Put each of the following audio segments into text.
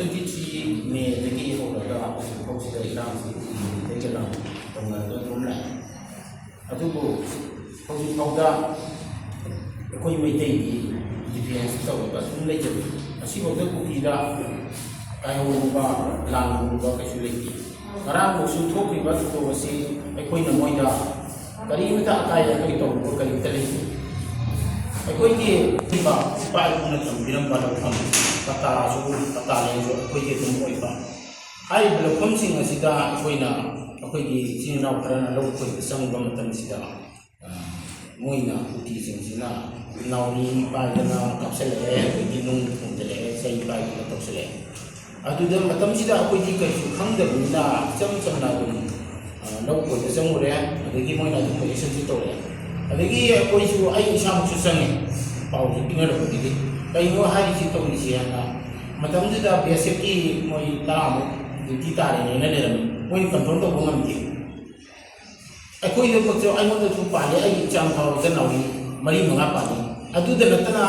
23 May hꯧꯔꯒ ꯍꯧꯖꯤꯛꯐꯥꯎꯁꯤꯗ ꯏꯔꯥꯡꯁꯤ ꯀꯩꯒꯤꯅꯣ ꯇꯧꯅꯔꯒ ꯑꯗꯨꯝ ꯂꯥꯛꯑꯦ ꯑꯗꯨꯕꯨ ꯍꯧꯖꯤꯛꯐꯥꯎꯗ ꯑꯩꯈꯣꯏ ꯃꯩꯇꯩꯒꯤ ꯗꯤꯐꯦꯟꯁ ꯇꯧꯔꯒ ꯑꯗꯨꯝ ꯂꯩꯖꯔꯤ ꯑꯁꯤꯐꯥꯎꯗ ꯀꯨꯀꯤꯗ ꯀꯥꯏꯍꯧꯕ ꯂꯥꯟꯍꯧꯕ ꯀꯩꯁꯨ ꯂꯩꯇꯦ ꯉꯔꯥꯡꯐꯥꯎꯁꯨ ꯊꯣꯛꯈꯤꯕ ꯊꯧꯗꯣꯛ ꯑꯁꯤ ꯑꯩꯈꯣꯏꯅ ꯃꯣꯏꯗ ꯀꯔꯤꯃꯇ ꯑꯀꯥꯏ ꯑꯇꯣꯏ ꯇꯧꯕ ꯀꯔꯤꯝꯇ ꯂꯩꯇꯦ ꯑꯩꯈꯣꯏꯒꯤ ꯏꯄꯥ ꯏꯄꯨꯅ ꯊꯝꯕꯤꯔꯝꯕ ꯂꯧꯐꯝ ꯄꯇꯥꯂꯦꯟꯁꯨ ꯑꯩꯈꯣꯏꯒꯤ ꯑꯗꯨꯝ ꯑꯣꯏꯕ ꯍꯥꯏꯔꯤꯕ ꯂꯧꯐꯝꯁꯤꯡ ꯑꯁꯤꯗ ꯑꯩꯈꯣꯏꯒꯤ ꯏꯆꯤꯟ ꯏꯅꯥꯎ ꯈꯔꯅ ꯂꯧ ꯈꯣꯏꯕ ꯆꯪꯕ ꯃꯇꯝꯁꯤꯗ ꯃꯣꯏꯅ ꯀꯨꯀꯤꯁꯤꯡꯁꯤꯅ ꯅꯥꯎꯔꯤ ꯄꯥꯏꯗꯅ ꯀꯥꯞꯁꯤꯜꯂꯛꯑꯦ ꯑꯗꯒꯤ ꯅꯨꯡ ꯊꯣꯡꯖꯤꯜꯂꯛꯑꯦ ꯆꯩ ꯄꯥꯏꯗꯅ ꯇꯧꯁꯤꯜꯂꯛꯑꯦ ꯑꯗꯨꯗ ꯃꯇꯝꯁꯤꯗ ꯑꯩꯈꯣꯏꯗꯤ ꯀꯔꯤꯁꯨ ꯈꯪꯗꯕꯅꯤꯅ ꯏꯆꯝ ꯆꯝꯅ ꯑꯗꯨꯝ ꯂꯧ ꯈꯣꯏꯕ ꯆꯪꯉꯨꯔꯦ ꯑꯗꯒꯤ ꯃꯣꯏꯅ ꯑꯗꯨꯝ ꯄꯣꯖꯤꯁꯟꯁꯨ ꯇꯧꯔꯛꯑꯦ ꯑꯗꯒꯤ ꯑꯩꯈꯣꯏꯁꯨ ꯑꯩ ꯏꯁꯥꯃꯛꯁꯨ ꯆꯪꯉꯦ ꯄꯥꯎꯁꯤ ꯄꯤꯅꯔꯛꯄꯗꯒꯤ ꯀꯩꯅꯣ ꯍꯥꯏꯔꯤꯁꯤ ꯇꯧꯔꯤꯁꯤ ꯍꯥꯏꯅ ꯃꯇꯝꯗꯨꯗ BSFꯀꯤ ꯃꯣꯏ 10ꯃꯨꯛ ꯗ꯭ꯌꯨꯇꯤ ꯇꯥꯔꯦꯅ ꯂꯩꯔꯝꯃꯤ ꯃꯣꯏꯅ ꯀꯟꯇ꯭ꯔꯣꯜ ꯇꯧꯕ ꯉꯝꯗꯦ ꯑꯩꯈꯣꯏꯗꯃꯛꯁꯨ ꯑꯩꯉꯣꯟꯗꯁꯨ ꯄꯥꯜꯂꯦ ꯑꯩꯒꯤ ꯏꯆꯥꯅꯨꯄꯥ ꯅꯥꯎꯔꯤ 4-5 ꯄꯥꯜꯂꯤ ꯑꯗꯨꯗ ꯅꯠꯇꯅ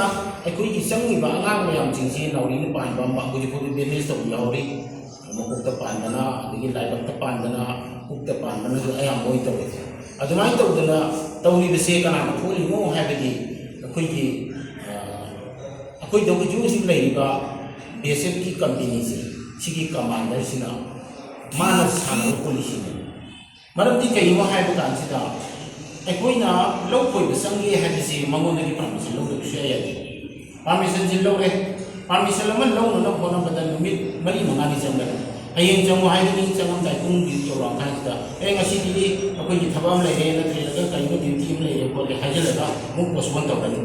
ꯑꯩꯈꯣꯏꯒꯤ ꯆꯪꯉꯤꯕ ꯑꯉꯥꯡ ꯃꯌꯥꯝꯁꯤꯡꯁꯤ ꯅꯥꯎꯔꯤꯅ ꯄꯥꯟꯕ ꯍꯧꯖꯤꯛꯐꯥꯎꯗ ꯕꯦꯟꯗꯦꯖ ꯇꯧꯕ ꯌꯥꯎꯔꯤ ꯃꯀꯣꯛꯇ ꯄꯥꯟꯕꯅ ꯑꯗꯒꯤ ꯂꯥꯏꯕꯛꯇ ꯄꯥꯟꯕꯅ ꯄꯨꯛꯇ ꯄꯥꯟꯕꯅꯁꯨ ꯑꯌꯥꯝꯕ ꯑꯣꯏꯅ ꯇꯧꯋꯤ ꯑꯗꯨꯃꯥꯏꯅ ꯇꯧꯗꯅ ꯇꯧꯔꯤꯕꯁꯦ ꯀꯅꯥꯅ ꯊꯣꯛꯂꯤꯅꯣ ꯍꯥꯏꯕꯗꯤ ꯑꯩꯈꯣꯏꯗ ꯍꯧꯖꯤꯛ ꯍꯧꯖꯤꯛ ꯂꯩꯔꯤꯕ BSFꯀꯤ ꯀꯝꯄꯦꯅꯤꯁꯦ ꯁꯤꯒꯤ ꯀꯃꯥꯟꯗꯔꯁꯤꯅ ꯃꯥꯅ ꯁꯥꯟꯅꯕ ꯄꯣꯂꯤꯁꯤꯅꯤ ꯃꯔꯝꯗꯤ ꯀꯩꯅꯣ ꯍꯥꯏꯕ ꯀꯥꯟꯁꯤꯗ ꯑꯩꯈꯣꯏꯅ ꯂꯧ ꯈꯣꯏꯕ ꯆꯪꯒꯦ ꯍꯥꯏꯕꯁꯤ ꯃꯉꯣꯟꯗꯒꯤ ꯄꯥꯔꯃꯤꯁꯟ ꯂꯧꯗꯕꯁꯨ ꯌꯥꯗꯦ ꯄꯥꯔꯃꯤꯁꯟꯁꯤ ꯂꯧꯔꯦ ꯄꯥꯔꯃꯤꯁꯟ ꯑꯃ ꯂꯧꯅꯅꯕ ꯍꯣꯠꯅꯕꯗ ꯅꯨꯃꯤꯠ 4-5ꯗꯤ ꯆꯪꯒꯅꯤ ꯍꯌꯦꯡ ꯆꯪꯉꯨ ꯍꯥꯏꯒꯅꯤ ꯆꯪꯉꯝꯗꯥꯏ ꯄꯨꯡ ꯌꯧꯔꯛꯑꯀꯥꯟꯁꯤꯗ ꯉꯁꯤꯗꯤ ꯑꯩꯈꯣꯏꯒꯤ ꯊꯕꯛ ꯑꯃ ꯂꯩꯔꯦ ꯅꯠꯇ꯭ꯔꯒ ꯀꯔꯤꯒꯨꯝꯕ ꯗ꯭ꯌꯨꯇꯤ ꯑꯃ ꯂꯩꯔꯦ ꯈꯣꯠꯂꯦ ꯍꯥꯏꯖꯤꯜꯂꯒ ꯑꯃꯨꯛ ꯄꯣꯁꯄꯣꯟ ꯇꯧꯒꯅꯤ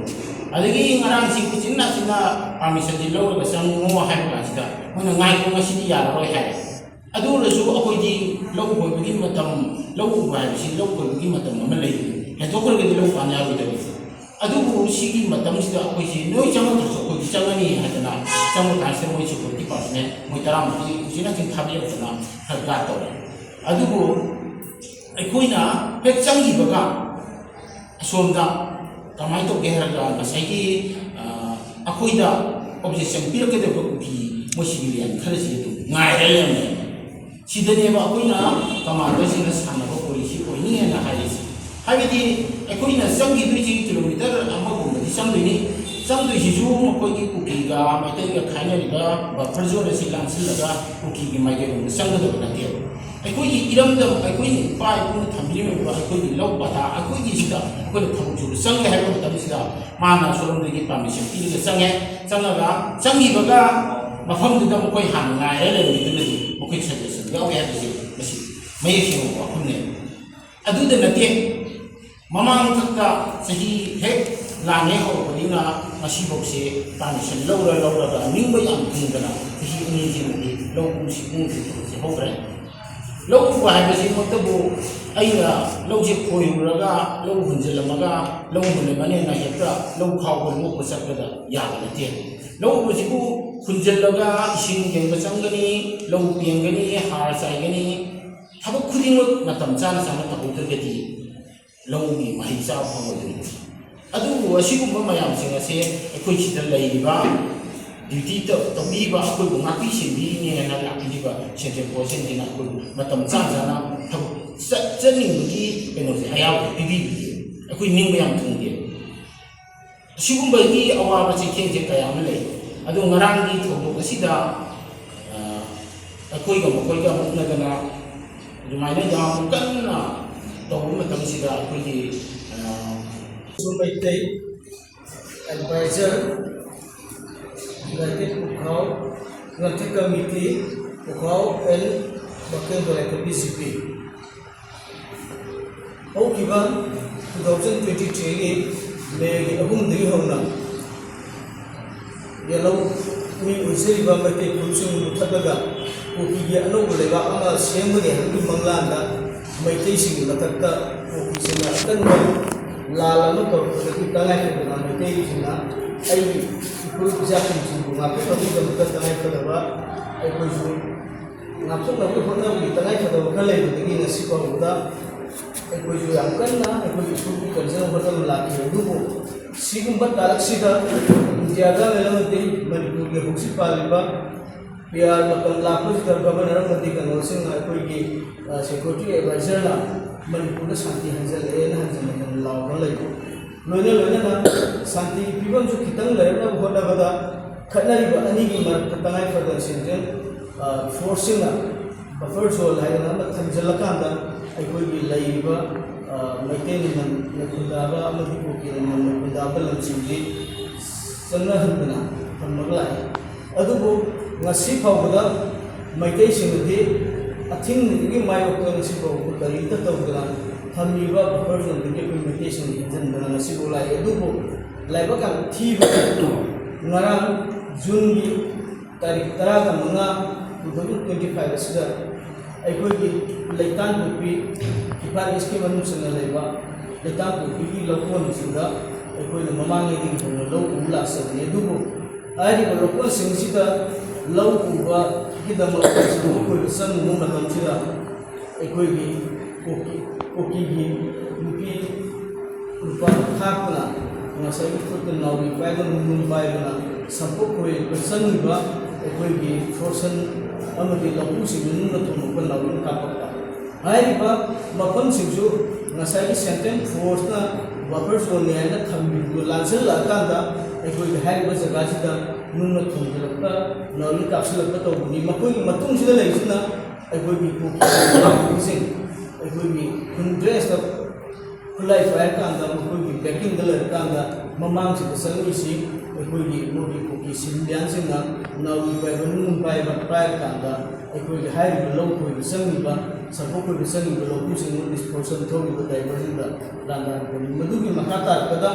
ꯑꯗꯒꯤ ꯉꯔꯥꯡꯁꯤ ꯎꯆꯤꯟꯅꯥꯆꯤꯟꯅ ꯄꯥꯔꯃꯤꯁꯟꯁꯤ ꯂꯧꯔꯒ ꯆꯪꯉꯣ ꯍꯥꯏꯕ ꯀꯥꯟꯁꯤꯗ ꯃꯣꯏꯅ ꯉꯥꯏꯈꯣ ꯉꯁꯤꯗꯤ ꯌꯥꯔꯔꯣꯏ ꯍꯥꯏꯔꯦ ꯑꯗꯨ ꯑꯣꯏꯔꯁꯨ ꯑꯩꯈꯣꯏꯗꯤ ꯂꯧ ꯈꯣꯏꯕꯒꯤ ꯃꯇꯝ ꯂꯧ ꯎꯕ ꯍꯥꯏꯕꯁꯤ ꯂꯧ ꯈꯣꯏꯕꯒꯤ ꯃꯇꯝ ꯑꯃ ꯂꯩ ꯍꯦꯟꯗꯣꯛꯈ꯭ꯔꯒꯗꯤ ꯂꯧ ꯄꯥꯟ ꯌꯥꯔꯣꯏꯗꯕꯅꯤ ꯑꯗꯨꯕꯨ ꯁꯤꯒꯤ ꯃꯇꯝꯁꯤꯗ ꯑꯩꯈꯣꯏꯁꯤ ꯅꯣꯏ ꯆꯪꯉꯛꯇ꯭ꯔꯁꯨ ꯑꯩꯈꯣꯏꯗꯤ ꯆꯪꯒꯅꯤ ꯍꯥꯏꯗꯅ ꯆꯪꯕ ꯀꯥꯟꯁꯤꯗ ꯃꯣꯏ ꯁꯦꯀ꯭ꯌꯨꯔꯤꯇꯤ ꯄꯥꯔꯁꯣꯅꯦꯜ ꯃꯣꯏ 10ꯃꯨꯛꯇꯤ ꯎꯆꯤꯟꯅꯥꯆꯤꯟ ꯊꯥꯕꯤꯔꯛꯇꯅ ꯈꯔ ꯒꯥꯔꯗ ꯇꯧꯔꯦ ꯑꯗꯨꯕꯨ ꯑꯩꯈꯣꯏꯅ ꯍꯦꯛ ꯆꯪꯈꯤꯕꯒ ꯑꯁꯣꯝꯗ ꯀꯃꯥꯏꯅ ꯇꯧꯒꯦ ꯍꯥꯏꯔꯒ ꯉꯁꯥꯏꯒꯤ ꯑꯩꯈꯣꯏꯗ ꯑꯣꯕꯖꯦꯛꯁꯟ ꯄꯤꯔꯛꯀꯗꯕ ꯀꯨꯀꯤ ꯃꯣꯏ ꯁꯤꯚꯤꯂꯤꯌꯟ ꯈꯔꯁꯤ ꯑꯗꯨꯝ ꯉꯥꯏꯔ ꯂꯩꯔꯝꯃꯦ ꯁꯤꯗꯅꯦꯕ ꯑꯩꯈꯣꯏꯅ ꯀꯃꯥꯟꯗꯔꯁꯤꯡꯅ ꯁꯥꯟꯅꯕ ꯄꯣꯂꯤꯁꯤ ꯑꯣꯏꯅꯤꯅ ꯍꯥꯏꯔꯤꯁꯤ ꯍꯥꯏꯕꯗꯤ ꯑꯩꯈꯣꯏꯅ ꯆꯪꯈꯤꯗꯣꯏꯁꯤ ꯀꯤꯂꯣꯃꯤꯇꯔ ꯑꯃꯒꯨꯝꯕꯗꯤ ꯆꯪꯗꯣꯏꯅꯤ ꯆꯪꯗꯣꯏꯁꯤꯁꯨ ꯃꯈꯣꯏꯒꯤ ꯀꯨꯀꯤꯒ ꯃꯩꯇꯩꯒ ꯈꯥꯏꯅꯔꯤꯕ ꯕꯐꯔ ꯖꯣꯟ ꯑꯁꯤ ꯂꯥꯟꯁꯤꯜꯂꯒ ꯀꯨꯀꯤꯒꯤ ꯃꯥꯏꯀꯩꯔꯣꯝꯗ ꯆꯪꯒꯗꯕ ꯅꯠꯇꯦꯕ ꯑꯩꯈꯣꯏꯒꯤ ꯏꯔꯝꯗꯝ ꯑꯩꯈꯣꯏꯅ ꯏꯄꯥ ꯏꯄꯨꯅ ꯊꯝꯕꯤꯔꯝꯃꯤꯕ ꯑꯩꯈꯣꯏꯒꯤ ꯂꯧ ꯄꯊꯥ ꯑꯩꯈꯣꯏꯒꯤꯁꯤꯗ ꯑꯩꯈꯣꯏꯅ ꯊꯕꯛ ꯁꯨꯕ ꯆꯪꯒꯦ ꯍꯥꯏꯕ ꯃꯇꯝꯁꯤꯗ ꯃꯥꯅ ꯁꯣꯝꯗꯒꯤ ꯄꯥꯔꯃꯤꯁꯟ ꯄꯤꯔꯒ ꯆꯪꯉꯒ ꯆꯪꯈꯤꯕꯒ ꯃꯐꯝꯗꯨꯗ ꯃꯈꯣꯏ ꯍꯥꯟꯅ ꯉꯥꯏꯔ ꯂꯩꯔꯝꯃꯤꯗꯨꯅꯗꯤ ꯃꯈꯣꯏ ꯁꯖꯦꯁꯟ ꯌꯥꯎꯋꯦ ꯍꯥꯏꯕꯁꯤ ꯃꯁꯤ ꯃꯌꯦꯛ ꯁꯦꯡꯕ ꯋꯥꯐꯝꯅꯦ ꯑꯗꯨꯗ ꯅꯠꯇꯦ ꯃꯃꯥꯡꯊꯛꯇ ꯆꯍꯤ ꯍꯦꯛ ꯂꯥꯟꯅꯦ ꯍꯧꯔꯛꯄꯅꯤꯅ ꯉꯁꯤꯐꯥꯎꯁꯦ ꯄꯥꯔꯃꯤꯁꯟ ꯂꯧꯔꯒ ꯅꯤꯡꯕ ꯌꯥꯝ ꯊꯨꯡꯗꯅ ꯆꯍꯤ 2ꯁꯤꯃꯗꯤ ꯂꯧ ꯎꯕꯁꯤ ꯍꯧꯈ꯭ꯔꯦ ꯂꯧ ꯎꯕ ꯍꯥꯏꯕꯁꯤꯃꯛꯇꯕꯨ ꯑꯩꯅ ꯂꯧꯁꯦ ꯈꯣꯏꯔꯨꯔꯒ ꯂꯧ ꯍꯨꯟꯖꯤꯜꯂꯝꯃꯒ ꯂꯧ ꯍꯨꯜꯂꯝꯃꯅꯤꯅ ꯍꯦꯛꯇ ꯂꯧ ꯈꯥꯎꯕ ꯂꯣꯛꯄ ꯆꯠꯄꯗ ꯌꯥꯕ ꯅꯠꯇꯦ ꯂꯧ ꯎꯕꯁꯤꯕꯨ ꯍꯨꯟꯖꯤꯜꯂꯒ ꯏꯁꯤꯡ ꯌꯦꯡꯕ ꯆꯪꯒꯅꯤ ꯂꯧ ꯄꯦꯡꯒꯅꯤ ꯍꯥꯔ ꯆꯥꯏꯒꯅꯤ ꯊꯕꯛ ꯈꯨꯗꯤꯡꯃꯛ ꯃꯇꯝ ꯆꯥꯅ ꯇꯧꯍꯧꯗ꯭ꯔꯒꯗꯤ ꯂꯧꯒꯤ ꯃꯍꯩ ꯆꯥꯕ ꯐꯪꯉꯣꯏꯗꯣꯏꯅꯤ ꯑꯗꯨꯕꯨ ꯑꯁꯤꯒꯨꯝꯕ ꯃꯌꯥꯝꯁꯤꯡ ꯑꯁꯦ ꯑꯩꯈꯣꯏ ꯁꯤꯗ ꯂꯩꯔꯤꯕ ꯗ꯭ꯌꯨꯇꯤ ꯇꯧꯕꯤꯕ ꯑꯩꯈꯣꯏꯕꯨ ꯉꯥꯛꯄꯤ ꯁꯦꯟꯕꯤꯅꯦꯅ ꯂꯥꯛꯄꯤꯔꯤꯕ ꯁꯦꯟꯇ꯭ꯔꯦꯜ ꯐꯣꯔꯁꯁꯤꯡꯁꯤꯅ ꯑꯩꯈꯣꯏꯕꯨ ꯃꯇꯝ ꯆꯥꯅ ꯊꯕꯛ ꯆꯠꯅꯤꯡꯕꯒꯤ ꯀꯩꯅꯣꯁꯦ ꯑꯌꯥꯕ ꯄꯤꯕꯤꯕꯗꯤ ꯑꯩꯈꯣꯏ ꯅꯤꯡꯕ ꯌꯥꯝ ꯊꯨꯡꯗꯦ ꯑꯁꯤꯒꯨꯝꯕꯒꯤ ꯑꯋꯥꯕ ꯆꯩꯊꯦꯡꯁꯦ ꯀꯌꯥ ꯑꯃ ꯂꯩ ꯑꯗꯣ ꯉꯔꯥꯡꯒꯤ ꯊꯧꯗꯣꯛ ꯑꯁꯤꯗ ꯑꯩꯈꯣꯏꯒ ꯃꯈꯣꯏꯒ ꯃꯨꯛꯅꯗꯅ ꯑꯗꯨꯃꯥꯏꯅ ꯌꯥꯝ ꯀꯟꯅ ꯇꯧꯕ ꯃꯇꯝꯁꯤꯗ ꯑꯩꯈꯣꯏꯒꯤ Maitai Advisor United Ukhau Nanti Committee Ukhau and Bakal Director BCP Houkiba 2023 May Ahumdi Hona Yellow Mi Usiriba Maitai Kulusung Mutadaga Uki Ano Lega Ama Semani Hangi Manglanda Maitai Sing Mataka Uki Sina Tanwa Lala no kalau tangai ke dalam mati sini, ayi ikut siapa sih bunga kita tidak betul tangai ke dalam, ayi kuju, ngapun nabi pernah beli tangai ke dalam kalau itu tinggi nasi kau muda, ayi kuju yang kena, ayi kuju ikut kerja betul lagi dulu, si kumbat tarik sida, jaga dalam mati, mandi dia fungsi paliba, PR matam lakpasida governor amadi kanosinga aikoigi security advisor na manipurda santi hanjale na hanjale lawa lai loina santi pibam ju kitang lairna hoda bada khatnariba anigi marakta tangai fada central forcing na buffer zone haina na thanjalakanda aikoigi laiba maintain man nakundaba amadi kokira man nakundaba lamsingi sanna hanbana thammaglai adubu ngasi fawbada maitai singdi athing ni mayok ngasi fawbu karita tawdana thamiba buffer zone de maitai sing janbana ngasi bolai adubu laiba kan thiba ngarang june gi tarik 2025 asida aikogi leitan bupi kipar iske manung sanga laiba leitan bupi gi lokon sida aikoi mamangi gi hono lo ula sabne dubu ari ko lokon singsida lau uba gi dama ko san mu matam sida aikoi gi koki gi bupi rupa thapna ngasai futun nawi paigon mun paigona sampo koi person ba aikoi gi forsan amadi lapu singnu na tumu lawu kapakta haiba mafam singsu ngasai sentence force na buffer zone ne na thambi lansel la kanda aikoi haiba jaga sida nunna thumjilakta nawu kapsulakta to ni makoi matung sida leisina aikoi gi ku sing aikoi gi hundreds of kulai fire kanda makoi gi backing dalar kanda mamang sida sangi si aikogi modi koki sindian singa nawi bai bunun bai bai kanda aikogi hairi lo ko sangi ba sabo ko sangi lo ku singu disposal thogi ba dai barinda landa ko madugi makata kada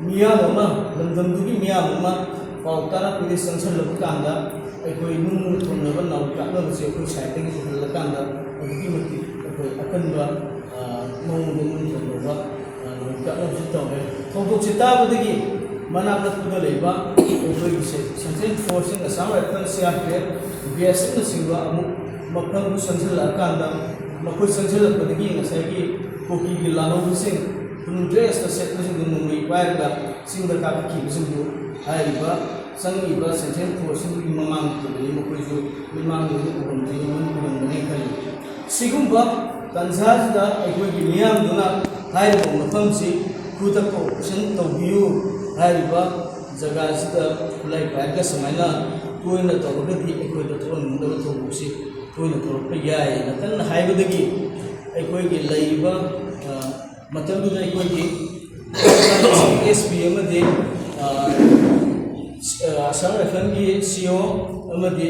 miya mama lamdam dugi miya mama pautara pili sansan lo kanda aikoi nun thunna ba naw ka na se ko sai tegi ko la kanda adugi mati aikoi akan ba mau nun thunna ba ka na jito be thodo chita badagi mana punya leba untuk central forcing asam rifle CRPF BSF na singwa amu makam central akanda makoi central padagi ngasai koki gilano sing dress na set na sing nungui pairga singda kapaki bisindu haiba sangiba central forcing di mamang padagi makoi jo mamang ni umti mun bane kai sigumba tanzajda aikoi gimiam duna haiba makam si kuta ko sen tawbiu haiba jaga sida kulai paga samaina toina tawgadi ekoi da thon mundaba thobusi toina thorpa yai natan haibadagi ekoi gi laiba matamdu da ekoi gi SPM de asam rafan gi CO amadi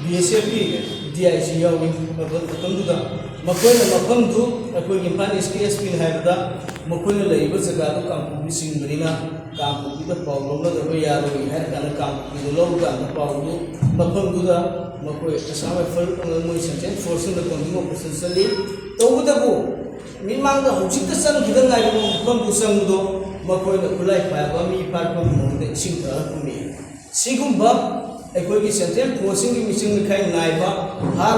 BSF gi DIG yawi matamdu da makoina mafamdu ekoi gi pan SPSP haibada makoina laiba jaga do kampu singbrina kampu da problem da ba yaro har kana kampu do lo ga na pawdu mafamdu da makoi asama fal moi senten forcing da kondumo precisely to buda ko mimang da hujit da sang gidan ngai mo mafamdu sang do makoina kulai pa ba mi par ko mo de sing da ko mi sigumba ekoi gi senten forcing gi mising kai nai ba